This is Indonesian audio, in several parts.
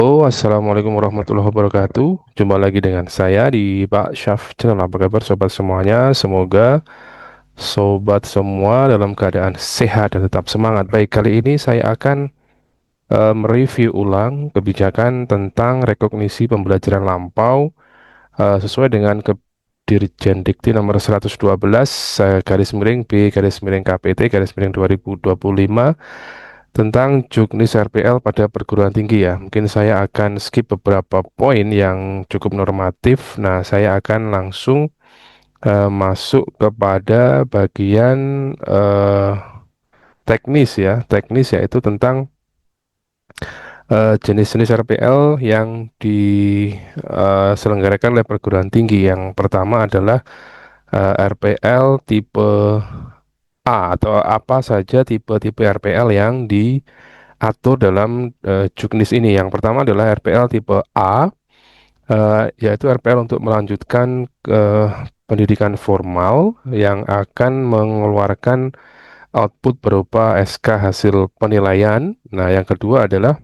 Assalamualaikum warahmatullahi wabarakatuh. Jumpa lagi dengan saya di Pak Syaf Channel. Apa kabar sobat semuanya? Semoga sobat semua dalam keadaan sehat dan tetap semangat. Baik, kali ini saya akan mereview ulang kebijakan tentang rekognisi pembelajaran lampau sesuai dengan Dirjen Dikti nomor 112 garis miring B garis miring KPT garis miring 2025 tentang juknis RPL pada perguruan tinggi ya. Mungkin saya akan skip beberapa poin yang cukup normatif. Nah, saya akan langsung masuk kepada bagian teknis ya. Teknis yaitu tentang jenis-jenis RPL yang diselenggarakan oleh perguruan tinggi. Yang pertama adalah RPL tipe A atau apa saja tipe-tipe RPL yang diatur dalam juknis ini. Yang pertama adalah RPL tipe A, yaitu RPL untuk melanjutkan pendidikan formal yang akan mengeluarkan output berupa SK hasil penilaian. Nah, yang kedua adalah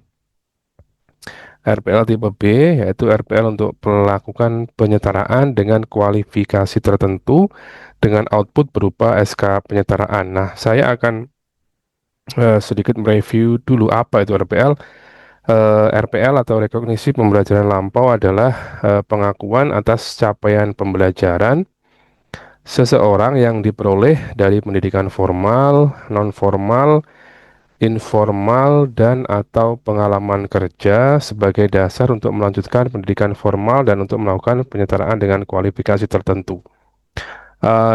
RPL tipe B, yaitu RPL untuk melakukan penyetaraan dengan kualifikasi tertentu dengan output berupa SK penyetaraan. Nah, saya akan sedikit mereview dulu apa itu RPL. RPL atau rekognisi pembelajaran lampau adalah pengakuan atas capaian pembelajaran seseorang yang diperoleh dari pendidikan formal, non formal, informal, dan atau pengalaman kerja sebagai dasar untuk melanjutkan pendidikan formal dan untuk melakukan penyetaraan dengan kualifikasi tertentu.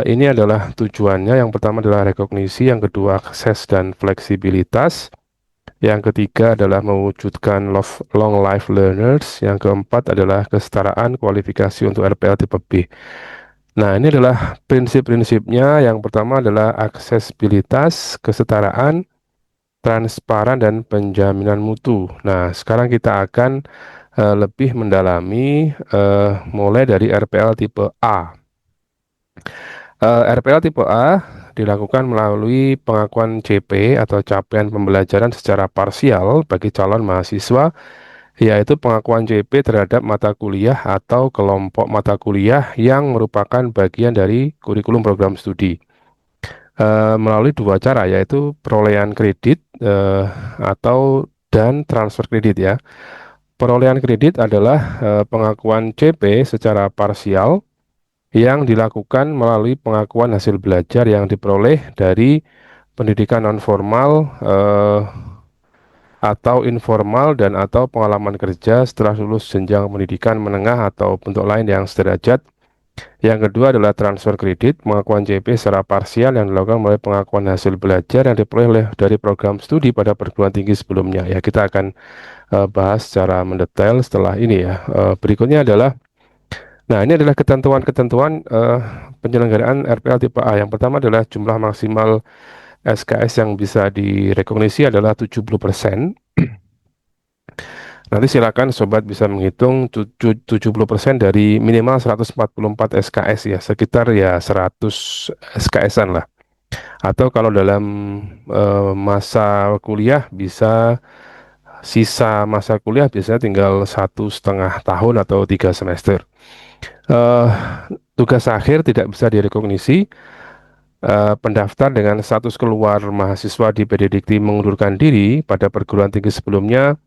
Ini adalah tujuannya. Yang pertama adalah rekognisi, yang kedua akses dan fleksibilitas, yang ketiga adalah mewujudkan long life learners, yang keempat adalah kesetaraan kualifikasi untuk RPL tipe B. Nah, ini adalah prinsip-prinsipnya. Yang pertama adalah aksesibilitas, kesetaraan, transparan, dan penjaminan mutu. Nah, sekarang kita akan lebih mendalami mulai dari RPL tipe A. RPL tipe A dilakukan melalui pengakuan CP atau capaian pembelajaran secara parsial bagi calon mahasiswa, yaitu pengakuan CP terhadap mata kuliah atau kelompok mata kuliah yang merupakan bagian dari kurikulum program studi. Melalui dua cara, yaitu perolehan kredit dan transfer kredit ya. Perolehan kredit adalah pengakuan CP secara parsial yang dilakukan melalui pengakuan hasil belajar yang diperoleh dari pendidikan nonformal atau informal dan atau pengalaman kerja setelah lulus jenjang pendidikan menengah atau bentuk lain yang sederajat. Yang kedua adalah transfer kredit, pengakuan CP secara parsial yang dilakukan melalui pengakuan hasil belajar yang diperoleh dari program studi pada perguruan tinggi sebelumnya. Ya, kita akan bahas secara mendetail setelah ini ya. Berikutnya adalah, nah, ini adalah ketentuan-ketentuan penyelenggaraan RPL tipe A. Yang pertama adalah jumlah maksimal SKS yang bisa direkognisi adalah 70%. Nanti silakan sobat bisa menghitung 70% dari minimal 144 SKS ya, sekitar ya 100 SKS-an lah. Atau kalau dalam masa kuliah bisa, sisa masa kuliah biasanya tinggal 1,5 tahun atau 3 semester. Eh, Tugas akhir tidak bisa direkognisi. Pendaftar dengan status keluar mahasiswa di PD Dikti mengundurkan diri pada perguruan tinggi sebelumnya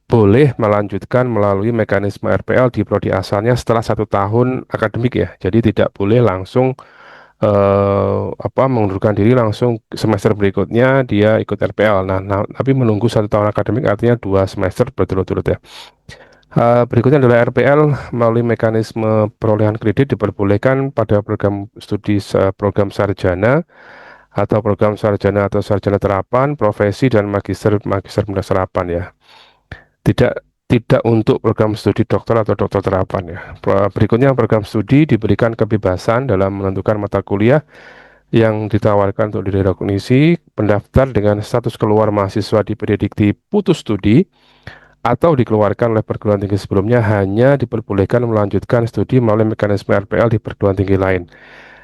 boleh melanjutkan melalui mekanisme RPL di prodi asalnya setelah 1 tahun akademik ya. Jadi tidak boleh langsung mengundurkan diri langsung semester berikutnya dia ikut RPL. Tapi menunggu 1 tahun akademik artinya 2 semester berturut-turut ya. Berikutnya adalah RPL melalui mekanisme perolehan kredit diperbolehkan pada program studi program sarjana atau program sarjana atau sarjana terapan, profesi, dan magister serapan ya. Tidak tidak untuk program studi dokter atau dokter terapan ya. Berikutnya program studi diberikan kebebasan dalam menentukan mata kuliah yang ditawarkan untuk direkognisi. Pendaftar dengan status keluar mahasiswa di PD Dikti putus studi atau dikeluarkan oleh perguruan tinggi sebelumnya hanya diperbolehkan melanjutkan studi melalui mekanisme RPL di perguruan tinggi lain.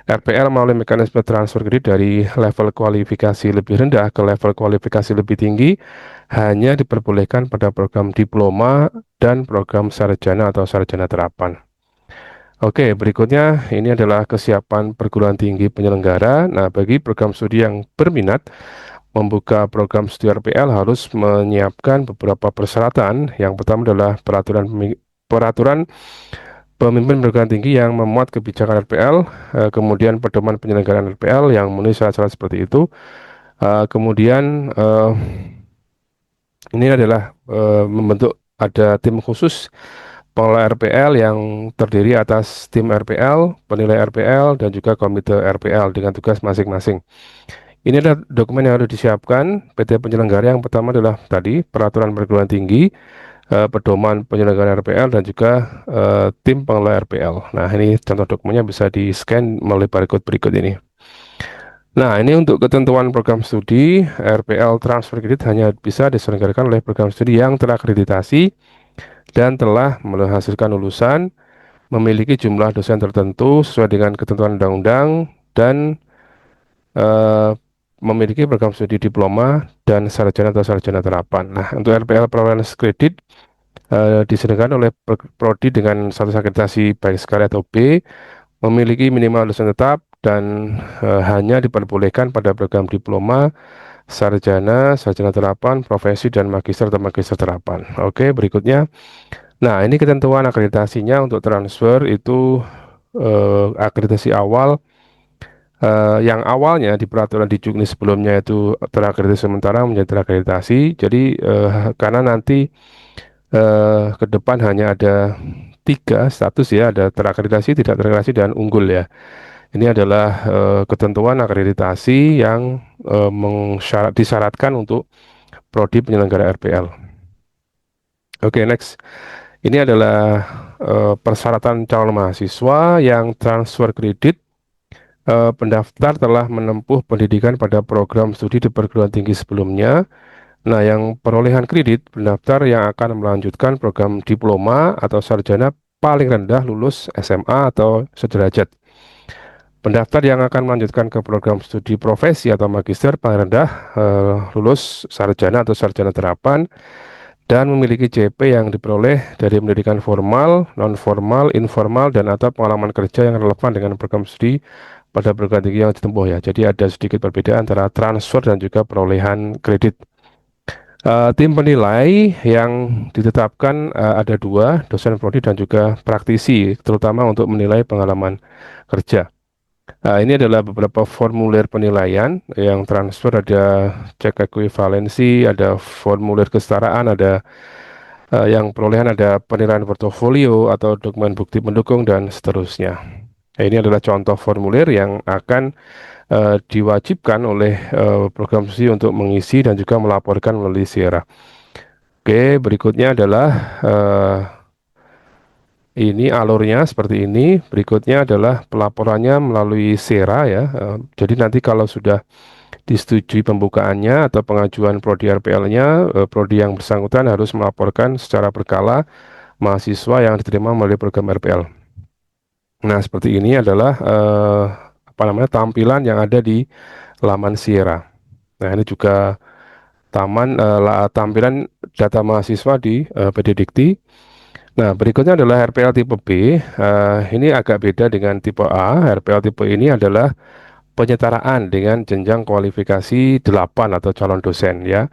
RPL melalui mekanisme transfer kredit dari level kualifikasi lebih rendah ke level kualifikasi lebih tinggi hanya diperbolehkan pada program diploma dan program sarjana atau sarjana terapan. Oke, berikutnya ini adalah kesiapan perguruan tinggi penyelenggara. Nah, bagi program studi yang berminat membuka program studi RPL harus menyiapkan beberapa persyaratan. Yang pertama adalah peraturan pemimpin perguruan tinggi yang memuat kebijakan RPL, kemudian pedoman penyelenggaraan RPL yang memenuhi syarat-syarat seperti itu. Kemudian ini adalah membentuk ada tim khusus pengelola RPL yang terdiri atas tim RPL, penilai RPL, dan juga komite RPL dengan tugas masing-masing. Ini adalah dokumen yang harus disiapkan PT penyelenggara. Yang pertama adalah tadi peraturan perguruan tinggi, pedoman penyelenggaraan RPL, dan juga tim pengelola RPL. Nah, ini contoh dokumennya bisa di-scan melalui barcode berikut ini. Nah, ini untuk ketentuan program studi, RPL transfer kredit hanya bisa diselenggarakan oleh program studi yang terakreditasi dan telah menghasilkan lulusan, memiliki jumlah dosen tertentu sesuai dengan ketentuan undang-undang, dan eh, memiliki program studi diploma dan sarjana atau sarjana terapan. Nah, untuk RPL perolehan kredit diselenggarakan oleh prodi dengan status akreditasi baik sekali atau B, memiliki minimal lulusan tetap dan hanya diperbolehkan pada program diploma, sarjana, sarjana terapan, profesi, dan magister atau magister terapan. Oke, berikutnya. Nah, ini ketentuan akreditasinya untuk transfer itu akreditasi awal yang awalnya di peraturan di Juknis sebelumnya itu terakreditasi sementara menjadi terakreditasi. Jadi karena nanti ke depan hanya ada tiga status ya, ada terakreditasi, tidak terakreditasi, dan unggul ya. Ini adalah ketentuan akreditasi yang disyaratkan untuk prodi penyelenggara RPL. Oke, next. Ini adalah persyaratan calon mahasiswa yang transfer kredit. Pendaftar telah menempuh pendidikan pada program studi di perguruan tinggi sebelumnya. Nah, yang perolehan kredit pendaftar yang akan melanjutkan program diploma atau sarjana paling rendah lulus SMA atau sederajat. Pendaftar yang akan melanjutkan ke program studi profesi atau magister paling rendah lulus sarjana atau sarjana terapan dan memiliki CP yang diperoleh dari pendidikan formal, non-formal, informal, dan atau pengalaman kerja yang relevan dengan program studi pada perguruan tinggi yang ditempuh ya. Jadi ada sedikit perbedaan antara transfer dan juga perolehan kredit. Tim penilai yang ditetapkan ada dua, dosen prodi dan juga praktisi, terutama untuk menilai pengalaman kerja. Ini adalah beberapa formulir penilaian yang transfer, ada cek ekuivalensi, ada formulir kesetaraan, ada yang perolehan ada penilaian portofolio atau dokumen bukti pendukung dan seterusnya. Nah, ini adalah contoh formulir yang akan diwajibkan oleh program studi untuk mengisi dan juga melaporkan melalui Sierra. Oke, berikutnya adalah ini alurnya seperti ini. Berikutnya adalah pelaporannya melalui Sera ya. Jadi nanti kalau sudah disetujui pembukaannya atau pengajuan prodi RPL-nya, prodi yang bersangkutan harus melaporkan secara berkala mahasiswa yang diterima melalui program RPL. Nah, seperti ini adalah apa namanya tampilan yang ada di laman Sierra. Nah, ini juga tampilan data mahasiswa di PD Dikti. Nah, berikutnya adalah RPL tipe B. Ini agak beda dengan tipe A. RPL tipe ini adalah penyetaraan dengan jenjang kualifikasi 8 atau calon dosen ya,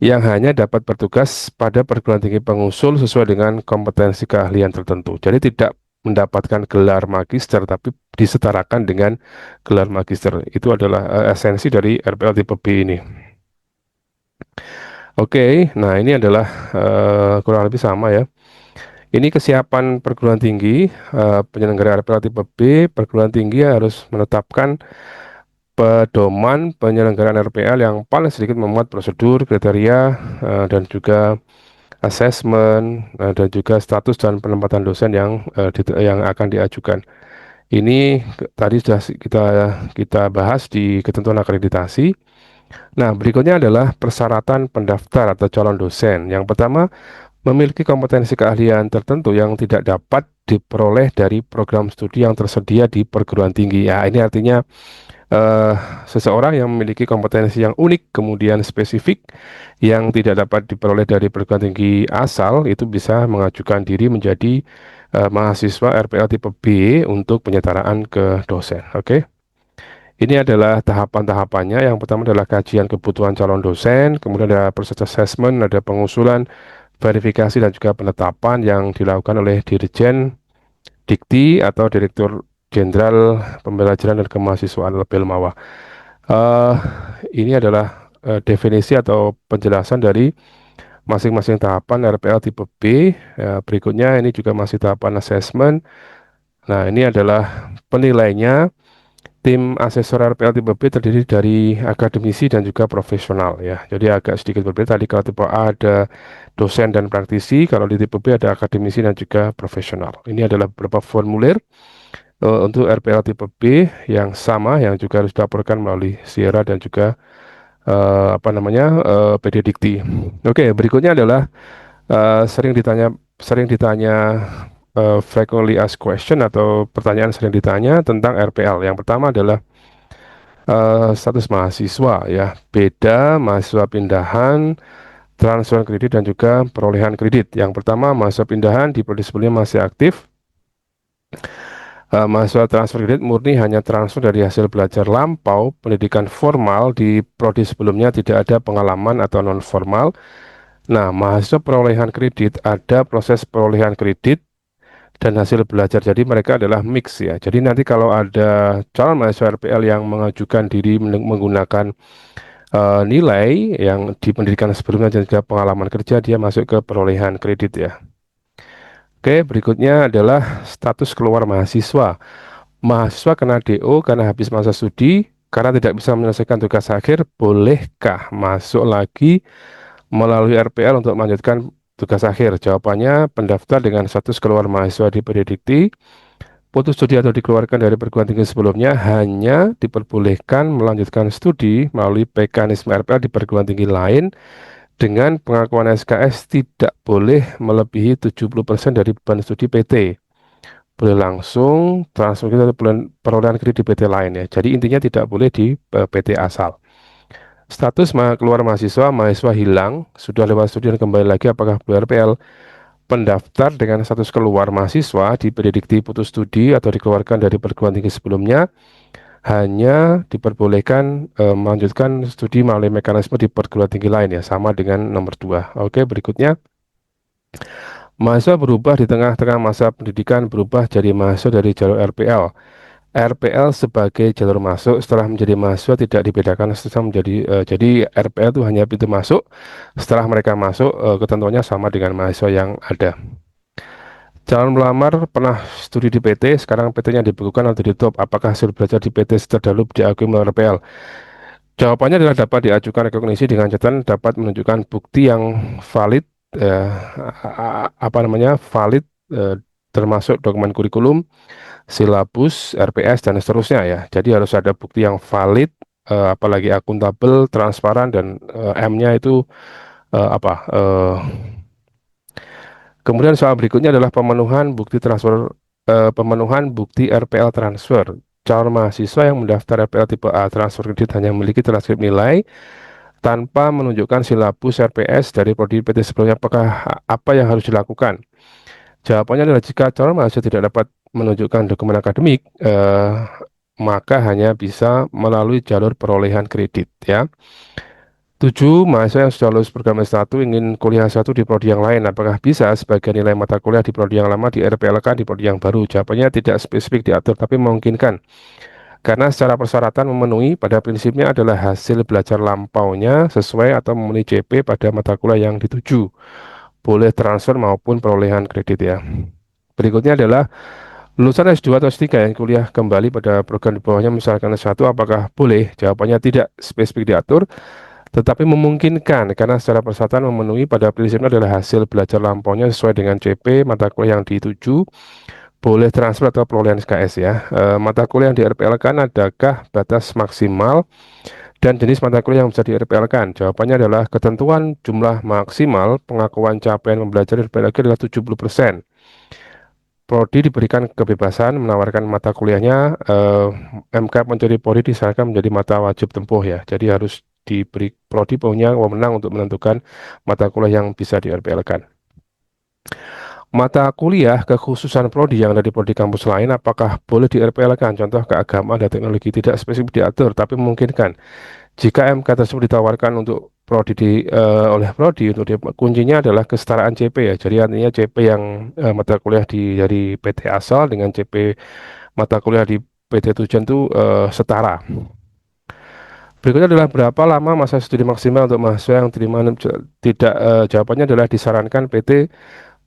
yang hanya dapat bertugas pada perguruan tinggi pengusul sesuai dengan kompetensi keahlian tertentu. Jadi tidak mendapatkan gelar magister tapi disetarakan dengan gelar magister. Itu adalah esensi dari RPL tipe B ini. Oke, nah ini adalah kurang lebih sama ya. Ini kesiapan perguruan tinggi, penyelenggara RPL tipe B, perguruan tinggi harus menetapkan pedoman penyelenggaraan RPL yang paling sedikit memuat prosedur, kriteria, dan juga asesmen, dan juga status dan penempatan dosen yang akan diajukan. Ini tadi sudah kita bahas di ketentuan akreditasi. Nah, berikutnya adalah persyaratan pendaftar atau calon dosen. Yang pertama, memiliki kompetensi keahlian tertentu yang tidak dapat diperoleh dari program studi yang tersedia di perguruan tinggi. Ya, ini artinya eh, seseorang yang memiliki kompetensi yang unik kemudian spesifik yang tidak dapat diperoleh dari perguruan tinggi asal itu bisa mengajukan diri menjadi mahasiswa RPL tipe B untuk penyetaraan ke dosen. Oke. Ini adalah tahapan-tahapannya. Yang pertama adalah kajian kebutuhan calon dosen, kemudian ada proses assessment, ada pengusulan, verifikasi dan juga penetapan yang dilakukan oleh Dirjen Dikti atau Direktur Jenderal Pembelajaran dan Kemahasiswaan lebih Lemawa. Eh, ini adalah definisi atau penjelasan dari masing-masing tahapan RPL tipe B. Berikutnya ini juga masih tahapan assessment. Nah, ini adalah penilainya. Tim asesor RPL tipe B terdiri dari akademisi dan juga profesional ya. Jadi agak sedikit berbeda. Tadi kalau tipe A ada dosen dan praktisi, kalau di tipe B ada akademisi dan juga profesional. Ini adalah beberapa formulir untuk RPL tipe B yang sama yang juga harus dilaporkan melalui Sierra dan juga PD Dikti. Oke, berikutnya adalah sering ditanya frequently asked question atau pertanyaan sering ditanya tentang RPL. Yang pertama adalah status mahasiswa ya, beda mahasiswa pindahan, transfer kredit dan juga perolehan kredit. Yang pertama mahasiswa pindahan di prodi sebelumnya masih aktif. Mahasiswa transfer kredit murni hanya transfer dari hasil belajar lampau, pendidikan formal di prodi sebelumnya tidak ada pengalaman atau non formal. Nah, mahasiswa perolehan kredit ada proses perolehan kredit dan hasil belajar. Jadi mereka adalah mix ya. Jadi nanti kalau ada calon mahasiswa RPL yang mengajukan diri menggunakan nilai yang di pendidikan sebelumnya dan juga pengalaman kerja, dia masuk ke perolehan kredit ya. Oke, berikutnya adalah status keluar mahasiswa. Mahasiswa kena DO karena habis masa studi, karena tidak bisa menyelesaikan tugas akhir, bolehkah masuk lagi melalui RPL untuk melanjutkan tugas akhir? Jawabannya, pendaftar dengan status keluar mahasiswa di Dikti, putus studi atau dikeluarkan dari perguruan tinggi sebelumnya hanya diperbolehkan melanjutkan studi melalui mekanisme RPL di perguruan tinggi lain dengan pengakuan SKS tidak boleh melebihi 70% dari beban studi PT. Boleh langsung transfer kita perolehan kredit di PT lain ya. Jadi intinya tidak boleh di PT asal. Status keluar mahasiswa, mahasiswa hilang, sudah lewat studi dan kembali lagi apakah perlu RPL? Pendaftar dengan status keluar mahasiswa di Dikti putus studi atau dikeluarkan dari perguruan tinggi sebelumnya hanya diperbolehkan melanjutkan studi melalui mekanisme di perguruan tinggi lain ya, sama dengan nomor 2. Oke, berikutnya mahasiswa berubah di tengah-tengah masa pendidikan, berubah jadi mahasiswa dari jalur RPL. RPL sebagai jalur masuk setelah menjadi mahasiswa tidak dibedakan setelah menjadi jadi RPL itu hanya pintu masuk. Setelah mereka masuk ketentuannya sama dengan mahasiswa yang ada. Calon melamar pernah studi di PT, sekarang PT-nya dibekukan atau ditutup. Apakah hasil belajar di PT terdahulu diakui melalui RPL? Jawabannya adalah dapat diajukan rekognisi dengan catatan dapat menunjukkan bukti yang valid, eh, valid termasuk dokumen kurikulum, silabus, RPS dan seterusnya ya. Jadi harus ada bukti yang valid, apalagi akuntabel, transparan dan M-nya itu apa? Kemudian soal berikutnya adalah pemenuhan bukti RPL transfer. Calon mahasiswa yang mendaftar RPL tipe A transfer kredit hanya memiliki transkrip nilai tanpa menunjukkan silabus RPS dari prodi PT sebelumnya. Apakah apa yang harus dilakukan? Jawabannya adalah jika calon mahasiswa tidak dapat menunjukkan dokumen akademik, maka hanya bisa melalui jalur perolehan kredit ya. 7. Mahasiswa yang sudah lulus program S1 ingin kuliah S1 di prodi yang lain. Apakah bisa sebagian nilai mata kuliah di prodi yang lama di RPLK di prodi yang baru? Jawabannya tidak spesifik diatur, tapi memungkinkan. Karena secara persyaratan memenuhi pada prinsipnya adalah hasil belajar lampaunya sesuai atau memenuhi CP pada mata kuliah yang dituju. Boleh transfer maupun perolehan kredit ya. Berikutnya adalah lulusan S2 atau S3 yang kuliah kembali pada program di bawahnya misalkan S1 apakah boleh? Jawabannya tidak spesifik diatur, tetapi memungkinkan karena secara persyaratan memenuhi pada prinsipnya adalah hasil belajar lampaunya sesuai dengan CP mata kuliah yang dituju, boleh transfer atau perolehan SKS ya. Mata kuliah yang di RPL kan adakah batas maksimal Dan jenis mata kuliah yang bisa di-RPL-kan, jawabannya adalah ketentuan jumlah maksimal pengakuan capaian mempelajari RPL adalah 70%. Prodi diberikan kebebasan menawarkan mata kuliahnya, MK Pencari Polri disarankan menjadi mata wajib tempuh ya. Jadi harus diberi prodi punya wewenang untuk menentukan mata kuliah yang bisa di-RPL-kan. Mata kuliah kekhususan prodi yang ada di prodi kampus lain apakah boleh di-RPL-kan? Contoh keagamaan dan teknologi tidak spesifik diatur, tapi memungkinkan. Jika MK tersebut ditawarkan untuk prodi oleh prodi untuk kuncinya adalah kesetaraan CP ya. Jadi artinya CP yang mata kuliah dari PT asal dengan CP mata kuliah di PT tujuan itu setara. Berikutnya adalah berapa lama masa studi maksimal untuk mahasiswa yang terima tidak, jawabannya adalah disarankan PT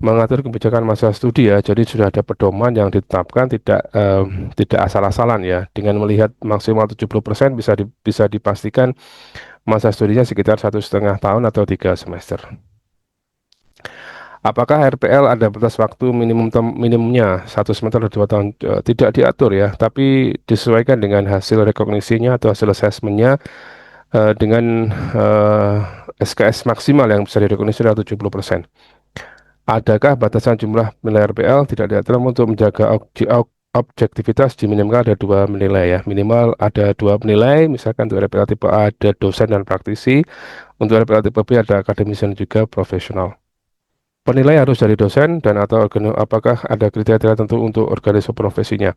mengatur kebijakan masa studi ya. Jadi sudah ada pedoman yang ditetapkan, tidak asal-asalan ya. Dengan melihat maksimal 70% bisa dipastikan masa studinya sekitar 1,5 tahun atau 3 semester. Apakah RPL ada batas waktu minimumnya 1 semester atau 2 tahun? Tidak diatur ya, tapi disesuaikan dengan hasil rekognisinya atau hasil asesmennya, dengan SKS maksimal yang bisa direkognisi adalah 70%. Adakah batasan jumlah nilai RPL? Tidak diatur untuk menjaga objektivitas diminimalkan ada 2 penilai ya. Minimal ada 2 penilai, misalkan untuk RPL tipe A ada dosen dan praktisi, untuk RPL tipe B ada akademisi dan juga profesional. Penilai harus dari dosen dan atau apakah ada kriteria tertentu untuk organisasi profesinya.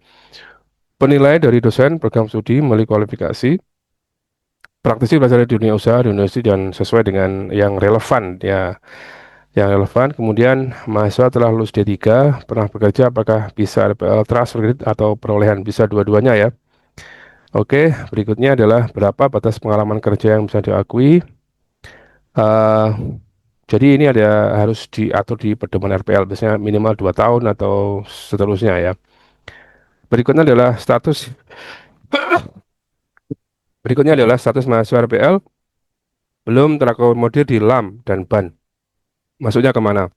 Penilai dari dosen program studi melalui kualifikasi, praktisi belajar di dunia usaha, di universitas dan sesuai dengan yang relevan ya. Yang relevan, kemudian mahasiswa telah lulus D3, pernah bekerja, apakah bisa RPL transfer kredit atau perolehan, bisa dua-duanya ya. Oke, berikutnya adalah berapa batas pengalaman kerja yang bisa diakui. Eh, jadi ini harus diatur di pedoman RPL, biasanya minimal 2 tahun atau seterusnya ya. Berikutnya adalah status Berikutnya adalah status mahasiswa RPL belum terakomodir di LAM dan BAN. Masuknya kemana?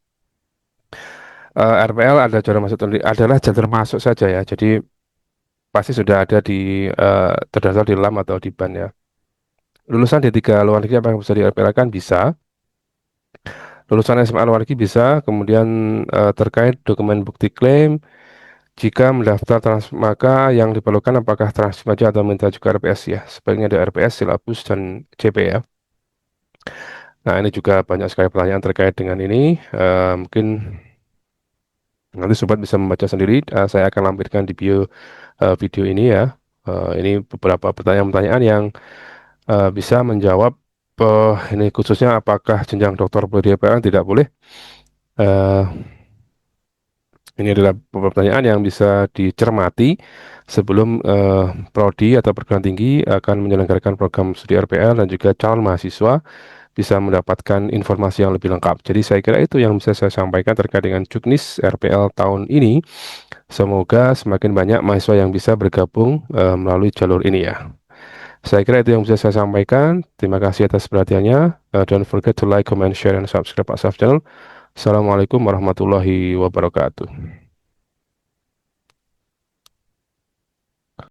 RPL ada jalur masuk adalah jalur masuk saja ya. Jadi pasti sudah ada terdaftar di LAM atau di BAN ya. Lulusan D3 luar negeri apa yang bisa di-RPL-kan? Bisa. Lulusan SMA luar negeri bisa. Kemudian terkait dokumen bukti klaim, jika mendaftar maka yang diperlukan apakah transkrip saja atau minta juga RPS ya. Sebaiknya ada RPS, silabus, dan CP ya. Nah, ini juga banyak sekali pertanyaan terkait dengan ini. Mungkin nanti sobat bisa membaca sendiri. Saya akan lampirkan di video ini ya. Ini beberapa pertanyaan-pertanyaan yang bisa menjawab, ini khususnya apakah jenjang doktor boleh di-RPL, tidak boleh. Eh, ini adalah beberapa pertanyaan yang bisa dicermati sebelum prodi atau perguruan tinggi akan menyelenggarakan program studi RPL dan juga calon mahasiswa bisa mendapatkan informasi yang lebih lengkap. Jadi saya kira itu yang bisa saya sampaikan terkait dengan Juknis RPL tahun ini. Semoga semakin banyak mahasiswa yang bisa bergabung melalui jalur ini ya. Saya kira itu yang bisa saya sampaikan. Terima kasih atas perhatiannya. Don't forget to like, comment, share, and subscribe Asaf Channel. Assalamualaikum warahmatullahi wabarakatuh.